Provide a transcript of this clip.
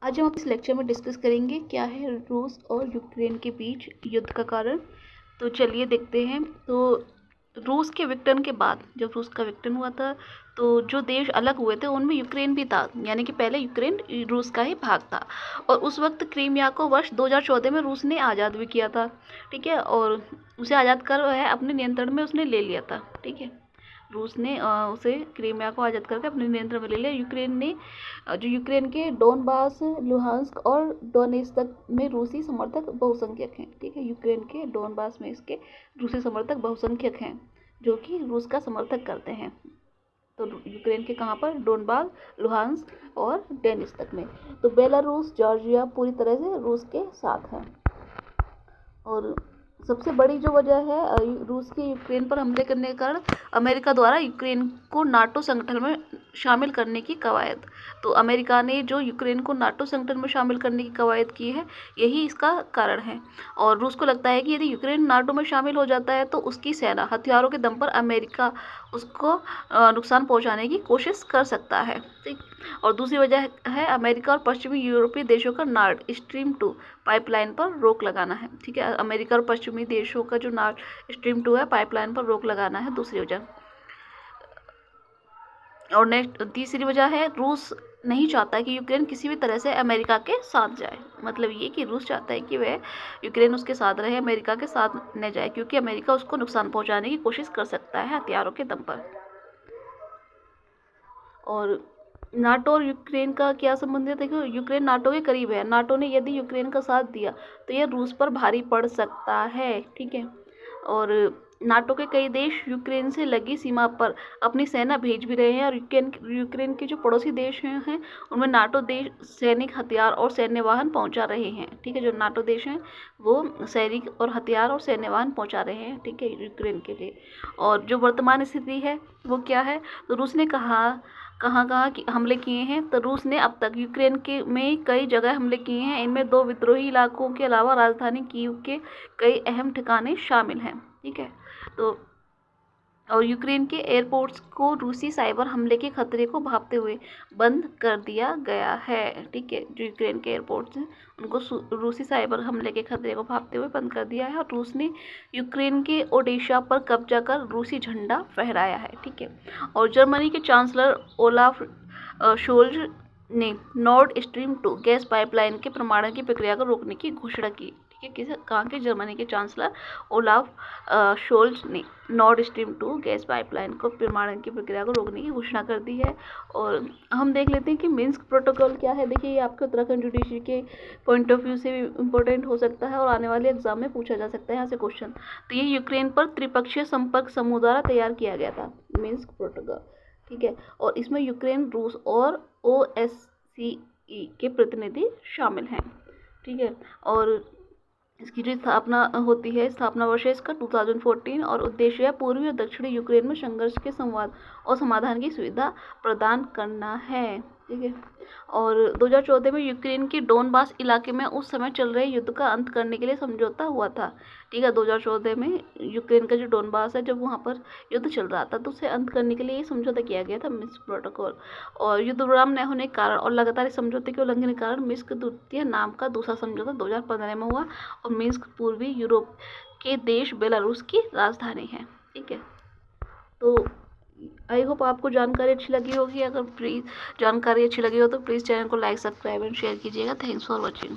आज हम इस लेक्चर में डिस्कस करेंगे क्या है रूस और यूक्रेन के बीच युद्ध का कारण। तो चलिए देखते हैं। तो रूस के विघटन के बाद, जब रूस का विघटन हुआ था, तो जो देश अलग हुए थे उनमें यूक्रेन भी था, यानी कि पहले यूक्रेन रूस का ही भाग था। और उस वक्त क्रीमिया को वर्ष 2014 में रूस ने आज़ाद भी किया था, ठीक है। और उसे आज़ाद कर वह अपने नियंत्रण में उसने ले लिया था, ठीक है। रूस ने उसे क्रीमिया को आज़ाद करके अपने नियंत्रण में ले लिया। यूक्रेन ने जो यूक्रेन के डोनबास, लुहांस्क और डोनेत्स्क में रूसी समर्थक बहुसंख्यक हैं, ठीक है। यूक्रेन के डोनबास में इसके रूसी समर्थक बहुसंख्यक हैं जो कि रूस का समर्थक करते हैं। तो यूक्रेन के कहाँ पर? डोनबास, लुहांस्क और डोनेत्स्क में। तो बेलारूस, जॉर्जिया पूरी तरह से रूस के साथ है। और सबसे बड़ी जो वजह है रूस के यूक्रेन पर हमले करने के कारण अमेरिका द्वारा यूक्रेन को नाटो संगठन में शामिल करने की कवायद। तो अमेरिका ने जो यूक्रेन को नाटो संगठन में शामिल करने की कवायद की है, यही इसका कारण है। और रूस को लगता है कि यदि यूक्रेन नाटो में शामिल हो जाता है तो उसकी सेना हथियारों के दम पर अमेरिका उसको नुकसान पहुंचाने की कोशिश कर सकता है, ठीक। और दूसरी वजह है अमेरिका और पश्चिमी यूरोपीय देशों का नॉर्ड स्ट्रीम 2 पाइपलाइन पर रोक लगाना है, ठीक है। अमेरिका और पश्चिमी देशों का जो नॉर्ड स्ट्रीम 2 है, पाइपलाइन पर रोक लगाना है, दूसरी वजह। और नेक्स्ट तीसरी वजह है रूस नहीं चाहता कि यूक्रेन किसी भी तरह से अमेरिका के साथ जाए। मतलब ये कि रूस चाहता है कि वह यूक्रेन उसके साथ रहे, अमेरिका के साथ न जाए, क्योंकि अमेरिका उसको नुकसान पहुंचाने की कोशिश कर सकता है हथियारों के दम पर। और नाटो और यूक्रेन का क्या संबंध है? देखो, यूक्रेन नाटो के करीब है। नाटो ने यदि यूक्रेन का साथ दिया तो यह रूस पर भारी पड़ सकता है, ठीक है। और नाटो के कई देश यूक्रेन से लगी सीमा पर अपनी सेना भेज भी रहे हैं। और यूक्रेन के जो पड़ोसी देश हैं उनमें नाटो देश सैनिक हथियार और सैन्य वाहन पहुंचा रहे हैं, ठीक है। जो नाटो देश हैं वो सैनिक और हथियार और सैन्य वाहन पहुंचा रहे हैं, ठीक है, यूक्रेन के लिए। और जो वर्तमान स्थिति है वो क्या है? तो रूस ने कहाँ कहाँ कि हमले किए हैं। तो रूस ने अब तक यूक्रेन के में कई जगह हमले किए हैं। इनमें 2 विद्रोही इलाकों के अलावा राजधानी कीव के कई अहम ठिकाने शामिल हैं, ठीक है। तो और यूक्रेन के एयरपोर्ट्स को रूसी साइबर हमले के खतरे को भांपते हुए बंद कर दिया गया है, ठीक है। जो यूक्रेन के एयरपोर्ट्स हैं उनको रूसी साइबर हमले के खतरे को भांपते हुए बंद कर दिया है। और रूस ने यूक्रेन के ओडेशा पर कब्जा कर रूसी झंडा फहराया है, ठीक है। और जर्मनी के चांसलर ओलाफ शोल्ज ने नॉर्ड स्ट्रीम 2 गैस पाइपलाइन के प्रमाणन की प्रक्रिया को रोकने की घोषणा की, ठीक है। कहाँ के? जर्मनी के चांसलर ओलाफ शोल्ज ने नॉर्ड स्ट्रीम 2 गैस पाइपलाइन को प्रमाणन की प्रक्रिया को रोकने की घोषणा कर दी है। और हम देख लेते हैं कि मिन्स्क प्रोटोकॉल क्या है। देखिए, ये आपके उत्तराखंड जुडिशरी के पॉइंट ऑफ व्यू से भी इम्पोर्टेंट हो सकता है और आने वाले एग्जाम में पूछा जा सकता है यहाँ से क्वेश्चन। तो ये यूक्रेन पर त्रिपक्षीय संपर्क समूह द्वारा तैयार किया गया था, मिन्स्क प्रोटोकॉल, ठीक है। और इसमें यूक्रेन, रूस और OSCE के प्रतिनिधि शामिल हैं, ठीक है। और इसकी जो स्थापना होती है, स्थापना वर्ष है इसका 2014। और उद्देश्य है पूर्वी और दक्षिणी यूक्रेन में संघर्ष के संवाद और समाधान की सुविधा प्रदान करना है, ठीक है। और 2014 में यूक्रेन के डोनबास इलाके में उस समय चल रहे युद्ध का अंत करने के लिए समझौता हुआ था, ठीक है। 2014 में यूक्रेन का जो डोनबास है, जब वहाँ पर युद्ध चल रहा था तो उसे अंत करने के लिए ये समझौता किया गया था, मिन्स्क प्रोटोकॉल। और युद्ध विराम न होने के कारण और लगातार इस समझौते के उल्लंघन के कारण मिन्स्क द्वितीय नाम का दूसरा समझौता 2015 में हुआ। और मिन्स्क पूर्वी यूरोप के देश बेलारूस की राजधानी है, ठीक है। तो आई होप आपको जानकारी अच्छी लगी होगी। अगर प्लीज़ जानकारी अच्छी लगी हो तो प्लीज़ चैनल को लाइक, सब्सक्राइब एंड शेयर कीजिएगा। Thanks for watching.